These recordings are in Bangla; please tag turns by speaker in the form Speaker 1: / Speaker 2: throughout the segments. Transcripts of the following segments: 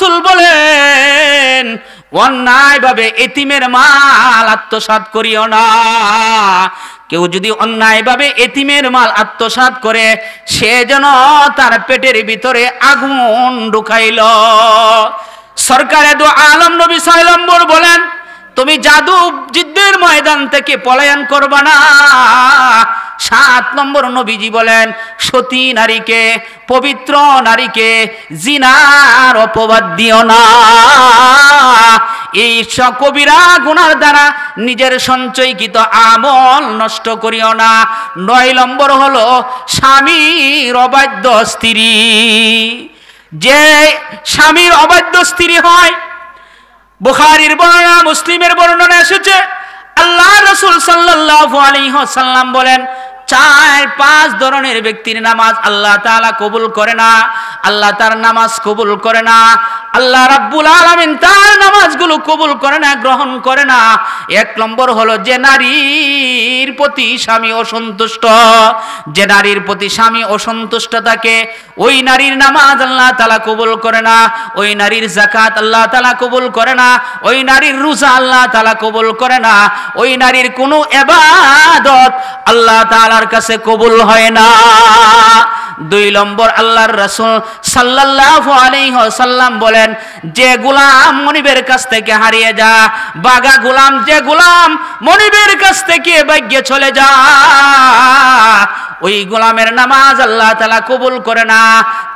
Speaker 1: রাসূল বলেন অন্যায়ভাবে এতিমের মাল আত্মসাৎ করিও না। কেউ যদি অন্যায়ভাবে এতিমের মাল আত্মসাৎ করে সে যেন তার পেটের ভিতরে আগুন ঢুকাইল। সরকারে দু আলম নবী 6 নম্বর বলেন তুমি জাদু যুদ্ধের ময়দান থেকে পলায়ন করবা না। 7 নম্বর নবীজি বলেন সতী নারীকে, পবিত্র নারীকে জিনার অপবাদ দিও না। এই কবিরা গুনার দ্বারা নিজের সঞ্চয়কৃত আমল নষ্ট করিও না। 9 নম্বর হলো স্বামীর অবাধ্য স্ত্রী। যে স্বামীর অবাধ্য স্ত্রী হয়, বুখারীর বর্ণনা, মুসলিমের বর্ণনা এসেছে, আল্লাহ রাসূল সাল্লাল্লাহু আলাইহি ওয়াসাল্লাম বলেন 4-5 ধরনের ব্যক্তির নামাজ আল্লাহ তাআলা কবুল করে না। আল্লাহ তার নামাজ কবুল করে না। আল্লাহ রাব্বুল আলামিন তার নামাজগুলো কবুল করে না, গ্রহণ করে না। 1 নম্বর হলো যে নারীর প্রতি স্বামী অসন্তুষ্ট। যে নারীর প্রতি স্বামী অসন্তুষ্ট থাকে ওই নারীর নামাজ আল্লাহ তাআলা কবুল করে না। ওই নারীর যাকাত আল্লাহ তাআলা কবুল করে না। ওই নারীর রোজা আল্লাহ তাআলা কবুল করে না। ওই নারীর কোনো ইবাদত আল্লাহ তাআলার কাছে কবুল হয় না। 2 নম্বর আল্লাহর রাসূল সাল্লাল্লাহু আলাইহি ওয়াসাল্লাম বলেন যে গোলাম মনিবের কাছ থেকে হারিয়ে যা, বাগা গোলাম, যে গোলাম মনিবের কাছ থেকে ভাগ্যে চলে যা, ওই গোলামের নামাজ আল্লাহ তাআলা কবুল করে না।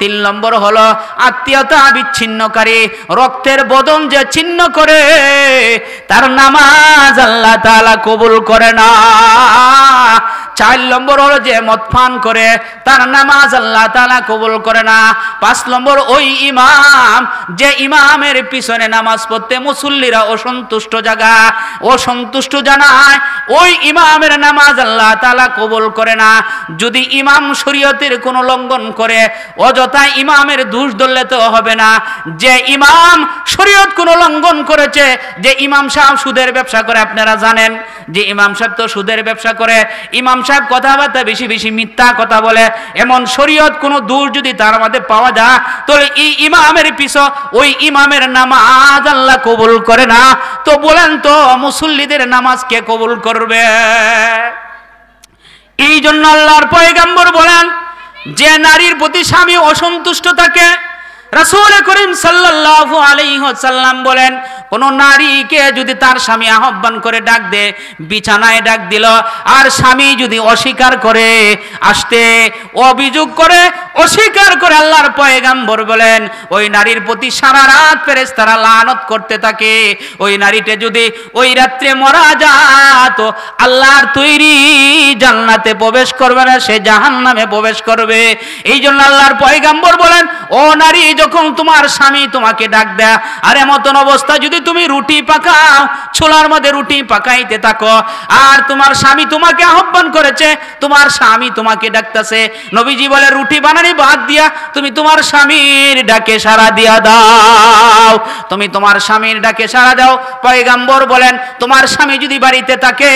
Speaker 1: 3 নম্বর হলো আত্মীয়তা বিচ্ছিন্নকারী, রক্তের বদন যে ছিন্ন করে তার নামাজ আল্লাহ তাআলা কবুল করে না। 4 নম্বর হলো যে মদ পান করে তার নামাজ আল্লাহ তাআলা কবুল করে না। 5 নম্বর ওই ইমাম, যে ইমামের পিছনে নামাজ পড়তে মুসল্লিরা অসন্তুষ্ট জানায় ওই ইমামের নামাজ আল্লাহ তাআলা কবুল করে না। যদি ইমাম শরীয়তের কোনো লঙ্ঘন করে অযথা ইমামের দোষ ধরলে তো হবে না। যে ইমাম শরীয়ত কোনো লঙ্ঘন করেছে, যে ইমাম সাহেব সুদের ব্যবসা করে, আপনারা জানেন যে ইমাম সাহেব তো সুদের ব্যবসা করে, ইমাম সাহেব কথাবার্তা বেশি বেশি মিথ্যা কথা বলে, এমন শরীয়ত কোনো দোষ যদি তার মধ্যে পাওয়া যায় তাহলে এই ইমামের পিছু ওই ইমামের নামাজ আল্লাহ কবুল করে না। তো বলেন তো মুসল্লিদের নামাজ কে কবুল করবে? এই জন্য আল্লাহর পয়গম্বর বলেন যে নারীর প্রতি স্বামী অসন্তুষ্ট থাকে, রাসূল করিম সাল্লাল্লাহু আলাইহি ওয়াসাল্লাম বলেন কোন নারীকে যদি তার স্বামী আহ্বান করে ডাক দে, বিছানায় ডাক দিল, আর স্বামী যদি অস্বীকার করে আসতে, অভিযোগ করে অস্বীকার করে, আল্লাহর পয়গম্বর বলেন ওই নারীর প্রতি সারা রাত ফেরেশতারা লানত করতে থাকে। ওই নারীটা যদি ওই রাত্রে মারা যায় তো আল্লাহর তৈরি জান্নাতে প্রবেশ করবে না, সে জাহান্নামে প্রবেশ করবে। এই জন্য আল্লাহর পয়গম্বর বলেন ও নারী, যখন তোমার স্বামী তোমাকে ডাক দেয় আর এমন অবস্থা যদি তুমি রুটি পাকাও, ছোলার মধ্যে রুটি পাকাইতে থাকো, আর তোমার স্বামী তোমাকে আহ্বান করেছে, তোমার স্বামী তোমাকে ডাকতেছে, নবীজি বলে রুটি বানানি বাদ দিয়া তুমি তোমার স্বামীর ডাকে সাড়া দিয়া দাও। তুমি তোমার স্বামীর ডাকে সাড়া দাও। পয়গম্বর বলেন তোমার স্বামী যদি বাড়িতে থাকে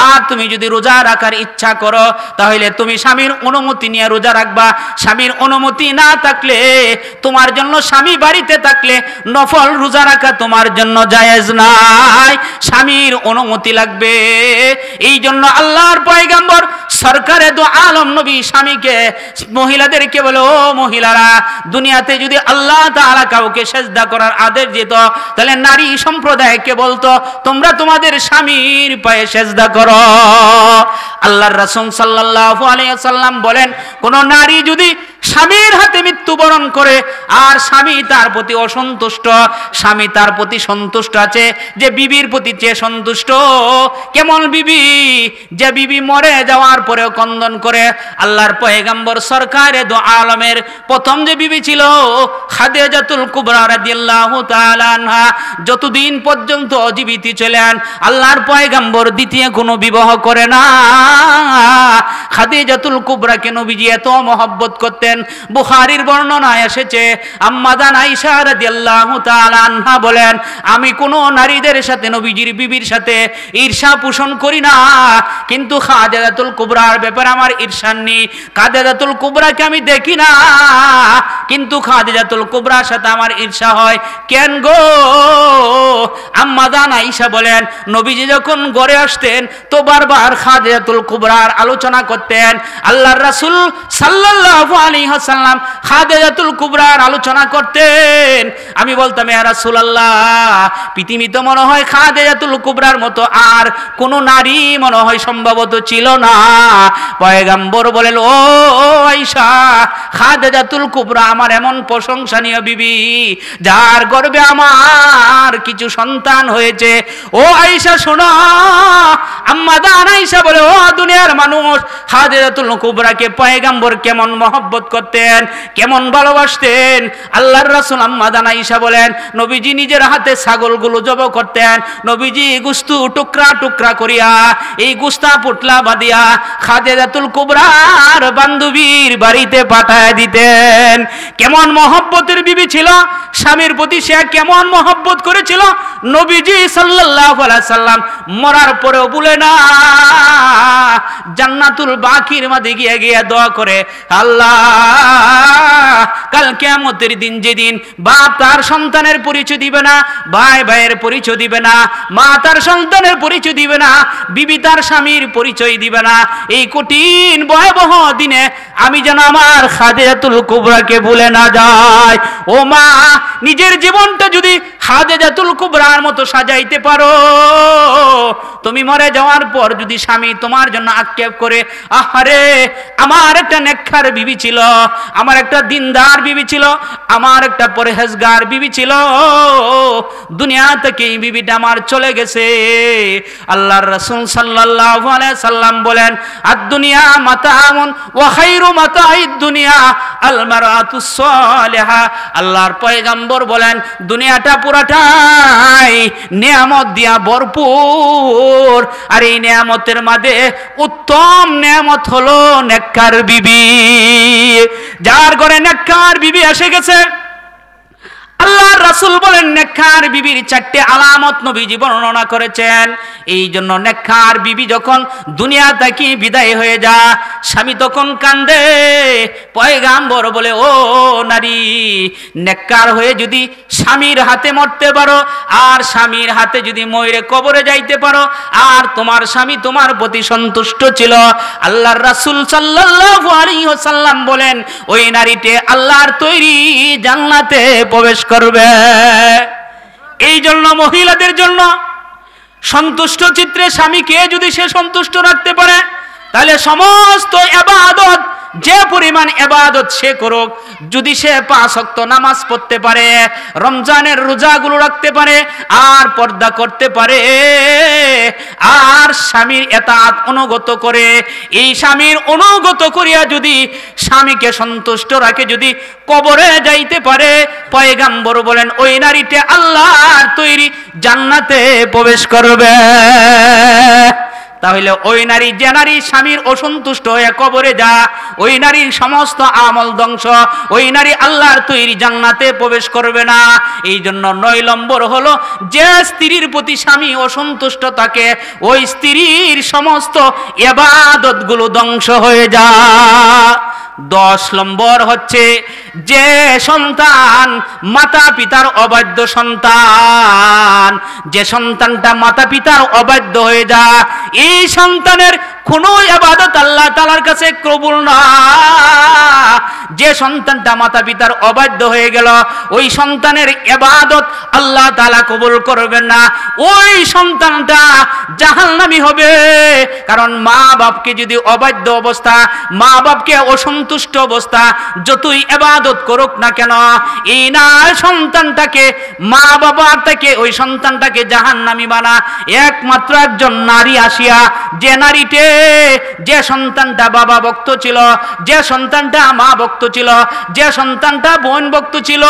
Speaker 1: আর তুমি যদি রোজা রাখার ইচ্ছা করো তাহলে তুমি স্বামীর অনুমতি নিয়ে রোজা রাখবা। স্বামীর অনুমতি না থাকলে, তোমার জন্য স্বামী বাড়িতে থাকলে নফল রোজা রাখা তোমার জন্য জায়েজ নাই, স্বামীর অনুমতি লাগবে। এই জন্য আল্লাহর পয়গম্বর সরকারে দু আলম নবী স্বামীকে, মহিলাদেরকে বলে ও মহিলারা, দুনিয়াতে যদি আল্লাহ তাআলা কাউকে সেজদা করার আদেশ দিত তাহলে নারী সম্প্রদায়কে বলতো তোমরা তোমাদের স্বামীর পায়ে সেজদা করো। আল্লাহর রাসূল সাল্লাল্লাহু আলাইহি ওয়াসাল্লাম বলেন কোন নারী যদি স্বামীর হাতে মৃত্যুবরণ করে আর স্বামী তার প্রতি অসন্তুষ্ট, স্বামী তার প্রতি সন্তুষ্ট আছে, যে বিবির প্রতি যে সন্তুষ্ট, কেমন বিবি? যে বিবি মরে যাওয়ার পরেও কন্দন করে। আল্লাহর পয়গম্বর সরকারে দু আলমের প্রথম যে বিবি ছিল খাদিজাতুল কুবরা রাদিয়াল্লাহু তাআলা আনহা, যতদিন পর্যন্ত জীবিত ছিলেন আল্লাহর পয়গম্বর দ্বিতীয় কোনো বিবাহ করে না। খাদিজাতুল কুবরাকে নবীজি এত মহব্বত করতেন, বুখারীর বর্ণনায় এসেছে আম্মা জান আয়েশা রাদিয়াল্লাহু তাআলা আনহা বলেন, আমি কোন নারীদের সাথে নবীজির বিবির সাথে ঈর্ষা পোষণ করি না, কিন্তু খাদিজাতুল কুবরার ব্যাপারে আমার ঈর্ষা নেই। খাদিজাতুল কুবরাকে আমি দেখি না, কিন্তু খাদিজাতুল কুবরার সাথে আমার ঈর্ষা হয়। কেন গো? আম্মা জান আয়েশা বলেন, নবীজি যখন ঘরে আসতেন তো বারবার খাদিজাতুল কুবরার আলোচনা করতেন। আল্লাহর রাসূল সাল্লাল্লাহু আলাইহি ওয়াসাল্লাম খাদিজাতুল কুবরার আলোচনা করতেন। আমি বলতাম, ইয়া রাসূলুল্লাহ, পৃথিবীতে মনে হয় খাদিজাতুল কুবরার মতো আর কোন নারী মনে হয় সম্ভবত ছিল না। পয়গম্বর বলেন, ও আয়েশা, খাদিজাতুল কুবরা আমার এমন প্রশংসনীয় বিবি, যার গর্ভে আমার কিছু সন্তান হয়েছে। ও আয়েশা শোনো। আম্মা জান আয়েশা বলে, ও দুনিয়ার মানুষ, খাদিজাতুল কুবরাকে পয়গম্বর কেমন মহব্বত করতেন, কেমন ভালোবাসতেন। আল্লাহর রাসূল আম্মা জান আয়েশা বলেন, নবীজি নিজের হাতে ছাগলগুলো জবাই করতেন। নবীজি গোশত টুকরা টুকরা করিয়া এই গোশতা পুটলা বাঁধিয়া খাদিজাতুল কুবরার বান্ধবীর বাড়িতে পাঠায় দিতেন। কেমন মহব্বতের বিবি ছিল, স্বামীর প্রতি সে কেমন মহব্বত করেছিল। নবীজি সাল্লাল্লাহু আলাইহি সাল্লাম মরার পরেও বলে না, জান্নাতুল বাকির মাঝে গিয়ে গিয়ে দোয়া করে, আল্লাহ কাল কিয়ামতের দিন, যেদিন বাপ তার সন্তানের পরিচয় দিবে না, ভাই ভাইয়ের পরিচয় দিবে না, মা তার সন্তানের পরিচয় দিবে না, বিবি তার স্বামীর পরিচয় দিবে না, এই কঠিন ভয়াবহ দিনে আমি যেন আমার খাদিজাতুল কুবরাকে ভুলে না যাই। ও মা, নিজের জীবনটা যদি খাদিজাতুল কুবরার মতো সাজাইতে পারো, তুমি মরে যাওয়ার পর যদি স্বামী তোমার জন্য আক্ষেপ করে, আহারে আমার একটা নেককার বিবি ছিল, আমার একটা দিনদার বিবি ছিল, আমার একটা পরহেজগার বিবি ছিল, দুনিয়া থেকে এই বিবিটা আমার চলে গেছে। আল্লাহর রাসূল সাল্লাল্লাহু আলাইহি সাল্লাম বলেন, আদ-দুনিয়া মাতাউন ওয়া খায়রু মাতাইদ দুনিয়া আল মারাতুস সালিহা। আল্লাহর পয়গম্বর বলেন, দুনিয়াটা পুরাটাই নিয়ামত দিয়া ভরপুর, আর এই নিয়ামতের মাঝে উত্তম নিয়ামত হলো নেককার বিবি। যার ঘরে নেককার বিবি এসে গেছে, আল্লাহর রাসূল বলেন নেককার বিবির 4টে আলামত নবীজি বর্ণনা করেছেন। এই জন্য নেককার বিবি যখন দুনিয়া থেকে বিদায় হয়ে যায়, স্বামী তখন কান্দে। পয়গম্বর বলে, ও নারী, নেককার হয়ে যদি স্বামীর হাতে মরতে পারো, আর স্বামীর হাতে যদি মরে কবরে যাইতে পারো, আর তোমার স্বামী তোমার প্রতি সন্তুষ্ট ছিল, আল্লাহর রাসূল সাল্লাল্লাহু আলাইহি ওয়াসাল্লাম বলেন, ওই নারীতে আল্লাহর তৈরি জান্নাতে প্রবেশ করবে। এই জন্য মহিলাদের জন্য সন্তুষ্ট চিত্রে স্বামীকে যদি সে সন্তুষ্ট রাখতে পারে, তাহলে সমস্ত ইবাদত, যে পরিমাণ ইবাদত সে করুক, যদি সে 5 ওয়াক্ত নামাজ পড়তে পারে, রমজানের রোজাগুলো রাখতে পারে, আর পর্দা করতে পারে, আর স্বামীর ইতাআত অনুগত করে, এই স্বামীর অনুগত করিয়া যদি স্বামীকে সন্তুষ্ট রাখে, যদি কবরে যাইতে পারে, পয়গম্বর বলেন ওই নারীতে আল্লাহর তৈরি জান্নাতে প্রবেশ করবে। তাহলে ওই নারী, যে নারী স্বামীর অসন্তুষ্ট হয়ে কবরে যা, ওই নারীর সমস্ত আমল ধ্বংস, ওই নারী আল্লাহর তৈরি জান্নাতে প্রবেশ করবে না। এই জন্য 9 নম্বর হলো, যে স্ত্রীর প্রতি স্বামী অসন্তুষ্ট থাকে, ওই স্ত্রীর সমস্ত ইবাদতগুলো ধ্বংস হয়ে যায়। 10 নম্বর হচ্ছে, যে সন্তান মাতা পিতার অবাধ্য সন্তান, যে সন্তানটা মাতা পিতার অবাধ্য হয়ে যায়, এই সন্তানের কোনো ইবাদত আল্লাহ তাআলার কাছে কবুল না। যে সন্তানটা মাতা পিতার অবাধ্য হয়ে গেল, ওই সন্তানের ইবাদত আল্লাহ তাআলা কবুল করবেন না, ওই সন্তানটা জাহান্নামী হবে। কারণ মা বাপকে যদি অবাধ্য অবস্থা, মা বাপকে অসন্তুষ্ট অবস্থা যতই ইবাদত করুক না কেন, এই না সন্তানটাকে, মা বাবা থেকে ওই সন্তানটাকে জাহান্নামী বানা একমাত্র একজন নারী আসিয়া, যে নারীতে যে সন্তানটা বাবা ভক্ত ছিল, যে সন্তানটা মা ভক্ত ছিল, যে সন্তানটা বোন ভক্ত ছিল,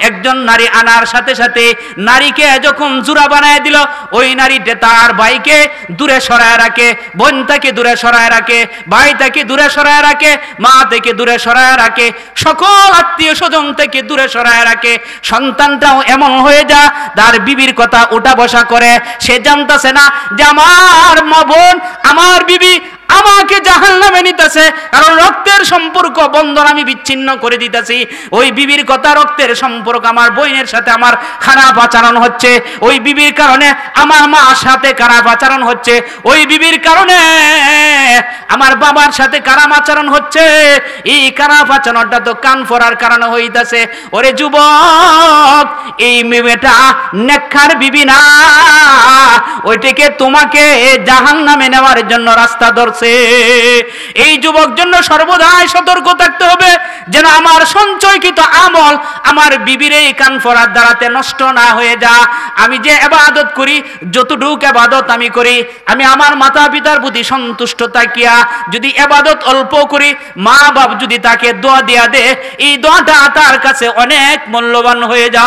Speaker 1: একজন নারী আনার সাথে সাথে নারীকে যখন জুরা বানায় দিল, ওই নারীটা তার ভাইকে দূরে সরায় রাখে, বোন থেকে দূরে সরায় রাখে, ভাই থেকে দূরে সরায় রাখে, মা থেকে দূরে সরায় রাখে, সকল আত্মীয় স্বজন থেকে দূরে সরায় রাখে। সন্তানটাও এমন হয়ে যা তার বিবির কথা উঠা বসা করে, সে জানতাছে না যে আমার মা বোন, আমার বিবি আমাকে জাহান্নামে নিতেছে, কারণ রক্তের সম্পর্ক বন্ধন আমি বিচ্ছিন্ন করে দিতেছি। ওই বিবির কথা, রক্তের সম্পর্ক, আমার বোনের সাথে আমার খারাপ আচরণ হচ্ছে, ওই বিবির কারণে আমার মার সাথে খারাপ আচরণ হচ্ছে, ওই বিবির কারণে আমার বাবার সাথে খারাপ আচরণ হচ্ছে। এই খারাপ আচরণটা তো কান ফোড়ার কারণে হইতাছে। ওরে যুবক, এই মেয়েটা নেককার বিবি না, ওইটাকে তোমাকে জাহান্নামে নেওয়ার জন্য রাস্তা ধরছে। এই যুবক জন্য সর্বদাই সতর্ক থাকতে হবে যেন আমার সঞ্চয়কৃত আমল আমার বিবির এই কান ফোড়ার দ্বারাতে নষ্ট না হয়ে যা। আমি যে ইবাদত করি, যতটুকু ইবাদত আমি করি, আমি আমার মাতা পিতার প্রতি সন্তুষ্ট থাকিয়া যদি ইবাদত অল্প করি, মা বাপ যদি তাকে দোয়া দিয়া দে, এই দোয়াটা তার কাছে অনেক মূল্যবান হয়ে যা।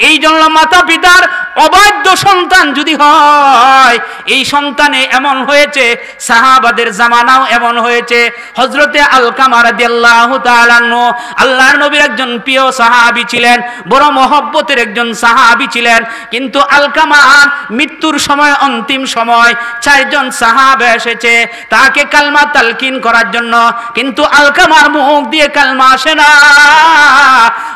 Speaker 1: এই জন্য মাতা পিতার অবাধ্য সন্তান যদি হয়, এই সন্তানে এমন হয়েছে, সাহাবাদের জামানাও এমন হয়েছে। হযরতে আলকামা রাদিয়াল্লাহু তাআলা আনহু আল্লাহর নবীর একজন প্রিয় সাহাবী ছিলেন, বড় মহব্বতের একজন সাহাবী ছিলেন। কিন্তু আলকামার মৃত্যুর সময়, অন্তিম সময়, চারজন সাহাবা এসেছে তাকে কালমা তালকিন করার জন্য, কিন্তু আলকামার মুখ দিয়ে কালমা আসে না।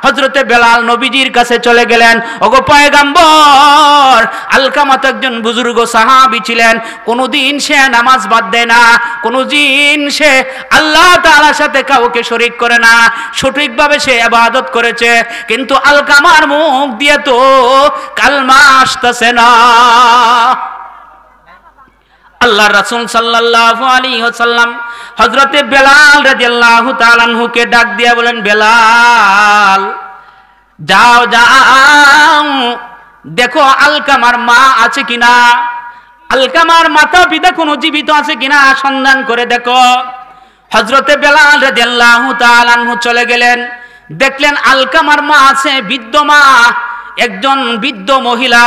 Speaker 1: হযরতে বেলাল নবীজির কাছে চলে গেলেন, ওগো পয়গম্বর, আলকামা তো একজন বুজুর্গ সাহাবী ছিলেন, কোনদিন সে নামাজ বাদ দেয় না, কোনদিন সে আল্লাহ তাআলার সাথে কাউকে শরীক করে না, সঠিকভাবে সে ইবাদত করেছে, কিন্তু আলকামার মুখ দিয়ে তো কালমা আসতেছে না। আল্লাহর রাসূল সাল্লাল্লাহু আলাইহি ওয়াসাল্লাম হযরতে বেলাল রাদিয়াল্লাহু তাআলা আনহুকে ডাক দিয়া বলেন, বেলাল, যাও যাও, দেখো আলকামার মা আছে কিনা, আলকামার মাতা পিতা কোনো জীবিত আছে কিনা সন্ধান করে দেখো। হযরতে বেলাল রাদিয়াল্লাহু তাআলা আনহু চলে গেলেন, দেখলেন আলকামার মা আছে, বৃদ্ধ মা, একজন বৃদ্ধ মহিলা।